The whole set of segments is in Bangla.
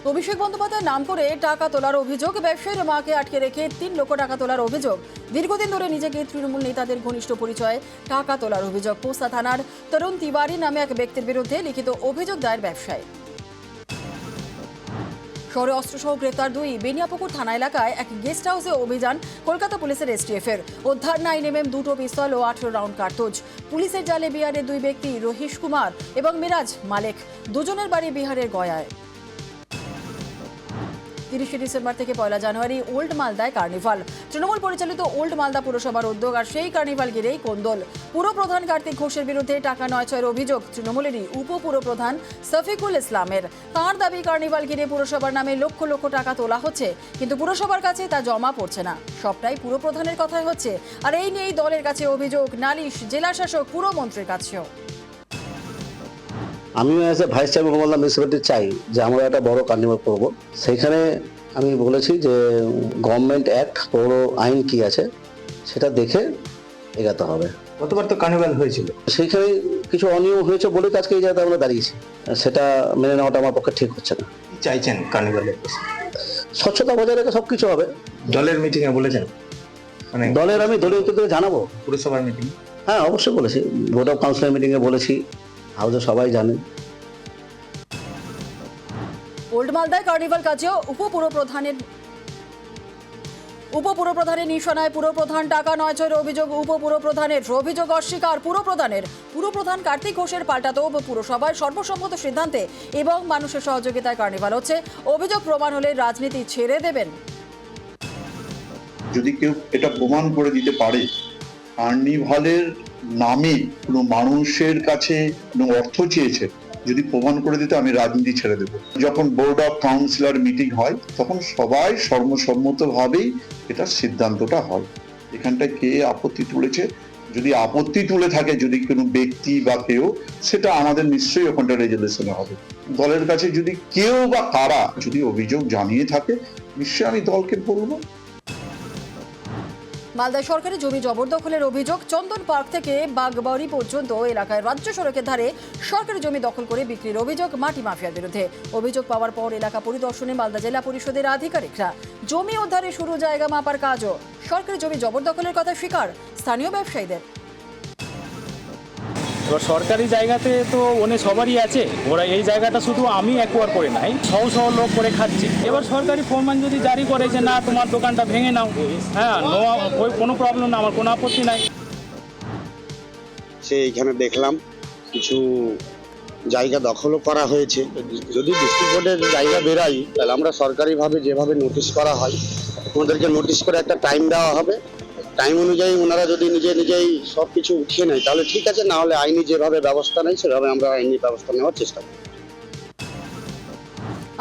অভিষেক বন্দ্যোপাধ্যায়ের নাম করে টাকা তোলার অভিযোগ, ব্যবসায়ীর মাকে আটকে রেখে 3 লক্ষ টাকা তোলার অভিযোগ। দীর্ঘদিন ধরে নিজেকে তৃণমূল নেতাদের ঘনিষ্ঠ পরিচয়ে টাকা তোলার অভিযোগ। পোস্তা থানার তরুণ তিওয়ারি নামে এক ব্যক্তির বিরুদ্ধে লিখিত অভিযোগ দায়ের ব্যবসায়ী। শহরে অস্ত্রসহ গ্রেপ্তার 2। বেনিয়াপুকুর থানা এলাকায় এক গেস্ট হাউসে অভিযান কলকাতা পুলিশের এসটিএফের। উদ্ধার 9mm, 2টো পিস্তল ও 18 রাউন্ড কার্তুজ। পুলিশের জালে বিহারের 2 ব্যক্তি রহিশ কুমার এবং মিরাজ মালেক, দুজনের বাড়ি বিহারের গয়ায়। 30 ডিসেম্বর থেকে 1 জানুয়ারি ওল্ড মালদায় কার্নিভাল। তৃণমূল পরিচালিত ওল্ড মালদা পুরসভার উদ্যোগ, আর সেই কার্নিভাল ঘিরেই কোন্দল। পুরপ্রধান কার্তিক ঘোষের বিরুদ্ধে টাকা নয়ছয়ের অভিযোগ তৃণমূলেরই উপপুরপ্রধান শফিকুল ইসলামের। তাঁর দাবি, কার্নিভাল ঘিরে পুরসভার নামে লক্ষ লক্ষ টাকা তোলা হচ্ছে, কিন্তু পুরসভার কাছে তা জমা পড়ছে না। সবটাই পুরপ্রধানের কথাই হচ্ছে। আর এই নিয়েই দলের কাছে অভিযোগ, নালিশ জেলা শাসক পুরমন্ত্রীর কাছেও। আমি এসে ভাইস চেয়ারম্যান মোহাম্মদ মিউনিসিপ্যালিটি চাই যে আমরা একটা বড় কার্নিভাল করব। সেইখানে আমি বলেছি যে গভর্নমেন্ট অ্যাক্ট, পৌর আইন কি আছে সেটা দেখে এগাতে হবে। গতবার তো কার্নিভাল হয়েছিল, সেইখানে কিছু অনিয়ম হয়েছে বলে আজকে এই জায়গাতে আমরা দাঁড়িয়েছি। সেটা মেনে নেওয়াটা আমার পক্ষে ঠিক হচ্ছে না। কি চাইছেন কার্নিভালের? স্বচ্ছতা বজায় রেখে সবকিছু হবে। দলের মিটিং এ বলেছেন? মানে দলের আমি দলীয় নেতৃত্বকে জানাবো। পুরসভার মিটিং? হ্যাঁ, অবশ্যই বলেছি। বোর্ড অফ কাউন্সিলর মিটিংয়ে বলেছি, হাউসে সবাই জানেন। ওল্ড মালদায় কার্নিভাল কাজেও উপপুরপ্রধানের নিশানায় পুরপ্রধান। টাকা নয়ছয়ের অভিযোগ উপপুরপ্রধানের। অভিযোগ অস্বীকার পুরপ্রধানের। পুরপ্রধান কার্তিক ঘোষের পাল্টাতো পুরসভায় সর্বসম্মত সিদ্ধান্তে এবং মানুষের সহযোগিতায় কার্নিভাল হচ্ছে। অভিযোগ প্রমাণ হলে রাজনীতি ছেড়ে দেবেন। যদি কেউ এটা প্রমাণ করে দিতে পারে কার্নিভালের নামে কোনো মানুষের কাছে কোনো অর্থ চেয়েছে, যদি প্রমাণ করে দিতে, আমি রাজনীতি ছেড়ে দেবো। যখন বোর্ড অফ কাউন্সিলর মিটিং হয় তখন সবাই সর্বসম্মতভাবেই এটার সিদ্ধান্তটা হয়। এখানটায় কে আপত্তি তুলেছে, যদি আপত্তি তুলে থাকে যদি কোনো ব্যক্তি বা কেউ, সেটা আমাদের নিশ্চয়ই ওখানটা রেজুলেশনে হবে। দলের কাছে যদি কেউ বা কারা যদি অভিযোগ জানিয়ে থাকে, নিশ্চয়ই আমি দলকে বলবো। মালদায় সরকারি জমি জবরদখলের অভিযোগ। চন্দন পার্ক থেকে বাগবাড়ি পর্যন্ত এলাকায় রাজ্য সড়কের ধারে সরকারি জমি দখল করে বিক্রির অভিযোগ মাটি মাফিয়ার বিরুদ্ধে। অভিযোগ পাওয়ার পর এলাকা পরিদর্শনে মালদা জেলা পরিষদের আধিকারিকরা। জমি উদ্ধারে শুরু, জায়গা মাপার কাজও। সরকারি জমি জবরদখলের কথা স্বীকার স্থানীয় ব্যবসায়ীদের। এবার সরকারি জায়গাতে তো সবারই আছে, ওরা এই জায়গাটা শুধু আমি একবার করে নাই, সহ লোক করে খাচ্ছে। এবার সরকারি ফরমান যদি জারি করে যে না তোমার দোকানটা ভেঙে নাও, হ্যাঁ, কোনো প্রবলেম না, আমার কোনো আপত্তি নাই। এইখানে দেখলাম কিছু জায়গা দখলও করা হয়েছে। যদি ডিস্ট্রিক্ট বোর্ডের জায়গা বেরাই, তাহলে আমরা সরকারিভাবে যেভাবে নোটিশ করা হয় ওদেরকে নোটিশ করে একটা টাইম দেওয়া হবে। টাইম অনুযায়ী ওনারা যদি নিজেই সব কিছু উঠিয়ে নেয় তাহলে ঠিক আছে, না হলে আইনি যেভাবে ব্যবস্থা নেয় সেভাবে আমরা আইনি ব্যবস্থা নেওয়ার চেষ্টা করি।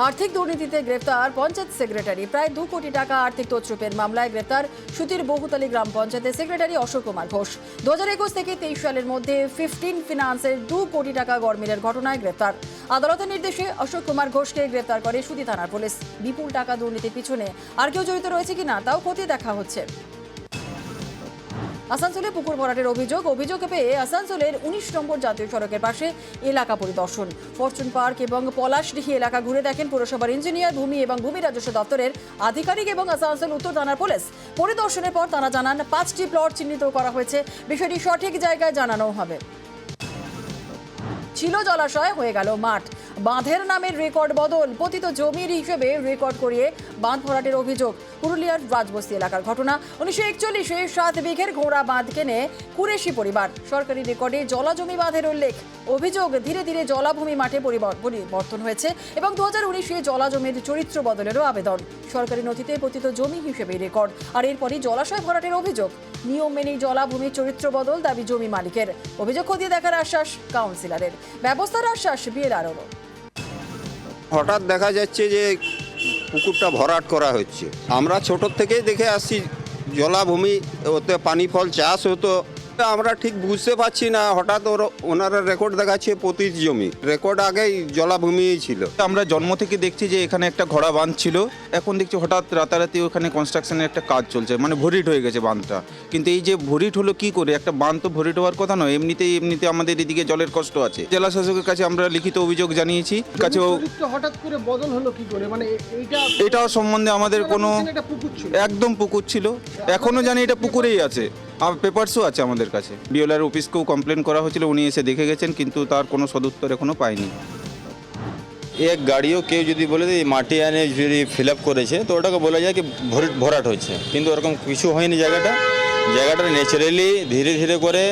আর্থিক দুর্নীতিতে গ্রেফতার পঞ্চায়েত সেক্রেটারি। প্রায় 2 কোটি টাকা আর্থিক তছরূপের মামলায় গ্রেফতার সুতির বহুতলী গ্রাম পঞ্চায়েতের সেক্রেটারি অশোক কুমার ঘোষ। 2021 থেকে 23 সালের মধ্যে 15 ফিনান্সের 2 কোটি টাকা গড়মিলের ঘটনায় গ্রেফতার। আদালতের নির্দেশে অশোক কুমার ঘোষকে গ্রেফতার করে সুতি থানার পুলিশ। বিপুল টাকা দুর্নীতির পিছনে আর কেউ জড়িত রয়েছে কিনা তাও খতিয়ে দেখা হচ্ছে। আসানসোলে পুকুর ভরাটের অভিযোগ পেয়ে আসানসোলের 19 নম্বর জাতীয় সড়কের পাশে এলাকা পরিদর্শন। ফরচুন পার্ক এবং পলাশডিহি এলাকা ঘুরে দেখেন পুরসভার ইঞ্জিনিয়ার, ভূমি এবং ভূমি রাজস্ব দপ্তরের আধিকারিক এবং আসানসোল উত্তর থানার পুলিশ। পরিদর্শনের পর তারা জানান 5টি প্লট চিহ্নিত করা হয়েছে, বিষয়টি সঠিক জায়গায় জানানো হবে। ছিল জলাশয়, হয়ে গেল মাঠ। বাঁধের নামের রেকর্ড বদল, পতিত জমির হিসেবে রেকর্ড করিয়ে বাঁধ ভরাটের অভিযোগ। পুরুলিয়ার রাজবস্তি এলাকার ঘটনা। 1941-এ 7 বিঘের ঘোড়া বাঁধ কেনে কুরেশি পরিবার। সরকারি রেকর্ডে জলাজমি বাঁধের উল্লেখ। অভিযোগ, ধীরে ধীরে জলাভূমি মাঠে পরিবর্তন হয়েছে এবং 2019-এ জলাজমির চরিত্র বদলেরও আবেদন। সরকারি নথিতে পতিত জমি হিসেবে রেকর্ড, আর এরপরই জলাশয় ভরাটের অভিযোগ। নিয়ম মেনেই জলাভূমির চরিত্র বদল, দাবি জমি মালিকের। অভিযোগ খতিয়ে দেখার আশ্বাস কাউন্সিলরের। ব্যবস্থার আশ্বাস বিএলআরও। হঠাৎ দেখা যাচ্ছে যে পুকুরটা ভরাট করা হচ্ছে। আমরা ছোট থেকেই দেখে আসছি জলাভূমি, ওতে পানি ফল চাষ হতো, আমরা ঠিক বুঝতে পারছি না, হঠাৎ ওনারা রেকর্ড দেখাচ্ছে পতিত জমি, রেকর্ড আগেই জলাভূমিই ছিল। আমরা জন্ম থেকে দেখছি যে এখানে একটা ঘোড়া বাঁধ ছিল, এখন দেখছি হঠাৎ রাতারাতি ওখানে কনস্ট্রাকশনের একটা কাজ চলছে, মানে ভরিট হয়ে গেছে বাঁধটা। কিন্তু এই যে ভরিট হলো কি করে, একটা বাঁধ তো ভরিট হওয়ার কথা নয়, এমনিতে আমাদের এদিকে জলের কষ্ট আছে। জেলা শাসকের কাছে আমরা লিখিত অভিযোগ জানিয়েছি, কাছেও হঠাৎ করে বদল হলো কি করে, মানে এটা সম্বন্ধে আমাদের কোনো একদম পুকুর ছিল, এখনো জানি এটা পুকুরেই আছে, আর পেপারসও আছে আমাদের কাছে। বিওলার অফিসকেও কমপ্লেন করা হয়েছিল, উনি এসে দেখে গেছেন, কিন্তু তার কোনো সদুত্তর এখনো পাইনি। এক গাড়িও কেউ যদি বলে যে মাটি আনে যদি ফিল আপ করেছে, তো ওটাকে বলা যায় কি ভরাট হচ্ছে, কিন্তু ওরকম কিছু হয়নি। জায়গাটা ন্যাচারালি ধীরে ধীরে করে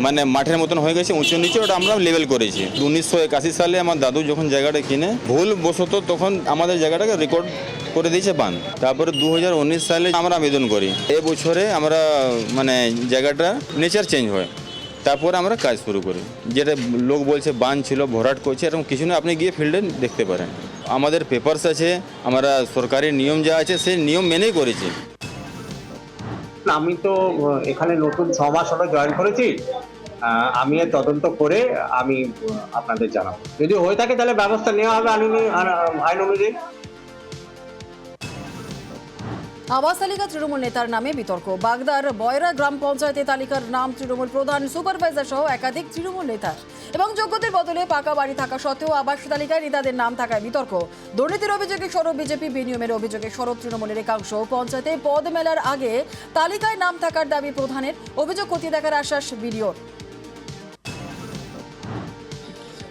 মানে মাঠের মতন হয়ে গেছে, উঁচু নিচে, ওটা আমরা লেভেল করেছি। 1981 সালে আমার দাদু যখন জায়গাটা কিনে ভুল বশত তখন আমাদের জায়গাটাকে রেকর্ড করে দিয়েছে বান। তারপরে 2019 সালে আমরা আবেদন করি, এবছরে আমরা মানে জায়গাটা নেচার চেঞ্জ হয়, তারপরে আমরা কাজ শুরু করি। যেটা লোক বলছে বান ছিল, ভরাট করছে, এরকম কিছু না, আপনি গিয়ে ফিল্ডে দেখতে পারেন। আমাদের পেপারস আছে, আমরা সরকারি নিয়ম যা আছে সেই নিয়ম মেনেই করেছি। আমি তো এখানে নতুন 6 মাস হলো জয়েন করেছি, আমি এর তদন্ত করে আমি আপনাদের জানাবো, যদি হয়ে থাকে তাহলে ব্যবস্থা নেওয়া হবে আইন অনুযায়ী। আবাস তালিকা তৃণমূল নেতার নামে বিতর্ক। বাগদার বয়রা গ্রাম পঞ্চায়েতে তালিকার নাম তৃণমূল প্রধান, সুপারভাইজার সহ একাধিক তৃণমূল নেতার এবং যোগ্যতার বদলে পাকা বাড়ি থাকা সত্ত্বেও আবাস তালিকায় নেতাদের নাম থাকায় বিতর্ক। দুর্নীতির অভিযোগে সরব বিজেপি, বিনিয়োগের অভিযোগে সরব তৃণমূলের একাংশ। পঞ্চায়েতে পদ মেলার আগে তালিকায় নাম থাকার দাবি প্রধানের, অভিযোগ খতিয়ে দেখার আশ্বাস বিডিওর।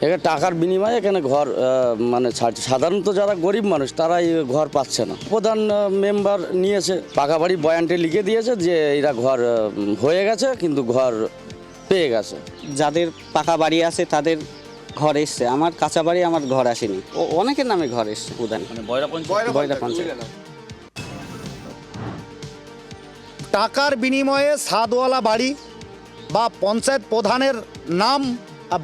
এখানে টাকার বিনিময়ে এখানে ঘর মানে সাধারণত যারা গরিব মানুষ তারাই ঘর পাচ্ছে না। প্রধান মেম্বার নিয়েছে, পাকা বাড়ি বয়ানটে লিখে দিয়েছে যে এরা ঘর হয়ে গেছে, কিন্তু ঘর পেয়ে গেছে। যাদের পাকা বাড়ি আছে তাদের ঘর এসছে, আমার কাঁচা বাড়ি আমার ঘর আসেনি, অনেকের নামে ঘর এসছে। প্রধান বয়রা পঞ্চায়েত টাকার বিনিময়ে সাদওয়ালা বাড়ি বা পঞ্চায়েত প্রধানের নাম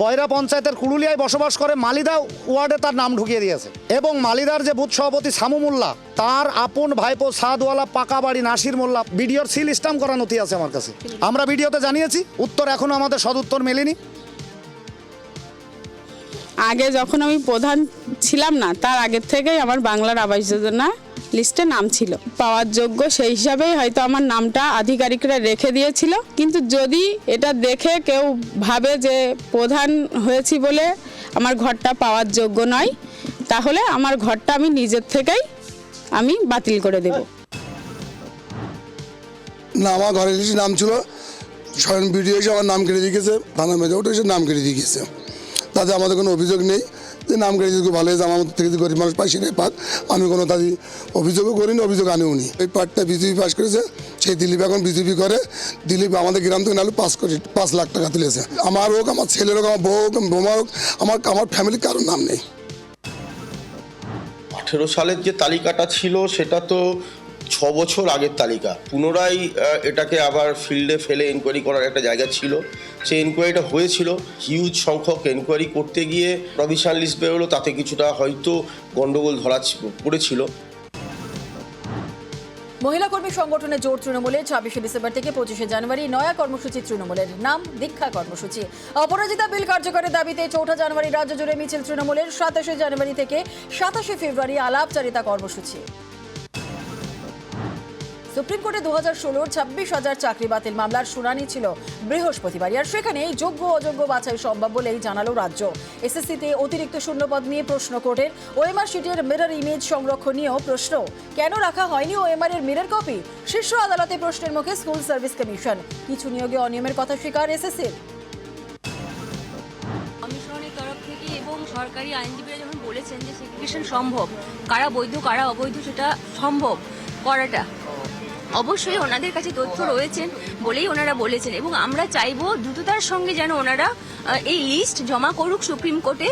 বয়রা পঞ্চায়েতের কুড়ুলিয়ায় বসবাস করে মালিদা ওয়ার্ডে তার নাম ঢুকিয়ে দিয়েছে, এবং মালিদার যে বুথ সভাপতি শামু মোল্লা তার আপন ভাইপো সাদওয়ালা পাকা বাড়ি নাসির মোল্লা বিডিওর সিল স্ট্যাম্প করা নথি আছে আমার কাছে। আমরা ভিডিওতে জানিয়েছি, উত্তর এখনো আমাদের সদুত্তর মেলেনি। আগে যখন আমি প্রধান ছিলাম না, তার আগের থেকেই আমার বাংলার আবাস যোজনা লিস্টে নাম ছিল, পাওয়ার যোগ্য, সেই হিসাবেই হয়তো আমার নামটা আধিকারিকরা রেখে দিয়েছিল। কিন্তু যদি এটা দেখে কেউ ভাবে যে প্রধান হয়েছি বলে আমার ঘরটা পাওয়ার যোগ্য নয়, তাহলে আমার ঘরটা আমি নিজের থেকেই আমি বাতিল করে দেব। না, আমার ঘরের লিস্টে নাম ছিল, স্বয়ং বিডিও এসে আমার নাম কেটে দিয়ে গেছে, থানা মেজাউট এসে নাম কেটে দিয়ে গেছে, তাতে আমাদের কোনো অভিযোগ নেই যে নাম কেটে দিয়ে ভালো হয়েছে, আমার থেকে গরিব মানুষ পাই সেটাই পাক। আমি কোনো তাদের অভিযোগও করিনি, অভিযোগ আনিও নি। এই পার্টটা বিজেপি পাস করেছে, সেই দিলীপ এখন বিজেপি করে। দিলীপ আমাদের গ্রাম থেকে নাহলে 5 লাখ টাকা তুলেছে। আমার হোক, আমার ছেলের হোক, আমার বউ হোক, বোমা হোক, আমার ফ্যামিলির কারোর নাম নেই। 18 সালের যে তালিকাটা ছিল সেটা তো 6 বছর আগের তালিকা। পুনরায় এটাকে আবার ফিল্ডে ফেলে এনকোয়ারি করার একটা জায়গা ছিল, সেই এনকোয়ারিটা হয়েছিল। হিউজ সংখ্যক এনকোয়ারি করতে গিয়ে প্রভিশনাল লিস্ট বেরোলো, তাতে কিছুটা হয়তো গন্ডগোল ধরা পড়েছিল। মহিলা কর্মী সংগঠনের জোট তৃণমূলের 26শে ডিসেম্বর থেকে 25শে জানুয়ারি নয়া কর্মসূচি তৃণমূলের, নাম দীক্ষা কর্মসূচি। অপরাজিতা বিল কার্যকরের দাবিতে 4 জানুয়ারি রাজ্য জুড়ে মিছিল তৃণমূলের। 27শে জানুয়ারি থেকে 27শে ফেব্রুয়ারি আলাপচারিতা কর্মসূচি। সুপ্রিম কোর্টে 2016-র 26,000 চাকরি বাতিল মামলার শুনানি ছিল বৃহস্পতিবার, আর সেখানে যোগ্য অযোগ্য বাছাই সম্ভব বলেই জানালো রাজ্য। এসএসসিতে অতিরিক্ত শূন্যপদ নিয়ে প্রশ্ন কোর্টের। ওএমআর শিটের মিরর ইমেজ সংরক্ষণ নিয়েও প্রশ্ন, কেন রাখা হয়নি ওএমআর এর মিরর কপি? শীর্ষ আদালতে প্রশ্নের মুখে স্কুল সার্ভিস কমিশন। কিছু নিয়োগে অনিয়মের কথা স্বীকার এসএসসির। কমিশনের তরফ থেকে এবং সরকারি আইনজীবীরা যখন বলেছেন যে সেগ্রিগেশন সম্ভব, কারা বৈধ কারা অবৈধ সেটা সম্ভব করাটা, অবশ্যই ওনাদের কাছে তথ্য রয়েছেন বলেই ওনারা বলেছেন, এবং আমরা চাইবো দ্রুততার সঙ্গে যেন ওনারা এই লিস্ট জমা করুক সুপ্রিম কোর্টে,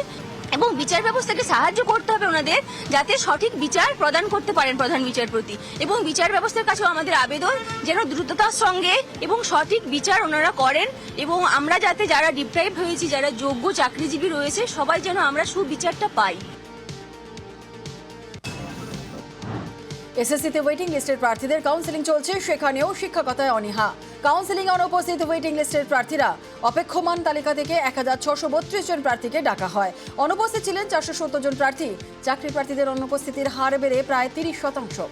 এবং বিচার ব্যবস্থাকে সাহায্য করতে হবে ওনাদের, যাতে সঠিক বিচার প্রদান করতে পারেন প্রধান বিচারপতি। এবং বিচার ব্যবস্থার কাছেও আমাদের আবেদন যেন দ্রুততার সঙ্গে এবং সঠিক বিচার ওনারা করেন, এবং আমরা যাতে যারা ডিপ্রাইভ হয়েছি, যারা যোগ্য চাকরিজীবী রয়েছে, সবাই যেন আমরা সুবিচারটা পাই। এসএসসিতে ওয়েটিং লিস্টের প্রার্থীদের কাউন্সেলিং চলছে, সেখানেও শিক্ষকতায় অনীহা। কাউন্সেলিং অনুপস্থিত ওয়েটিং লিস্টের প্রার্থীরা অপেক্ষমান তালিকা থেকে 1632 জন প্রার্থীকে ডাকা হয়। অনুপস্থিত ছিলেন 470 জন প্রার্থী। চাকরি প্রার্থীদের অনুপস্থিতির হার বেড়ে প্রায় 30%।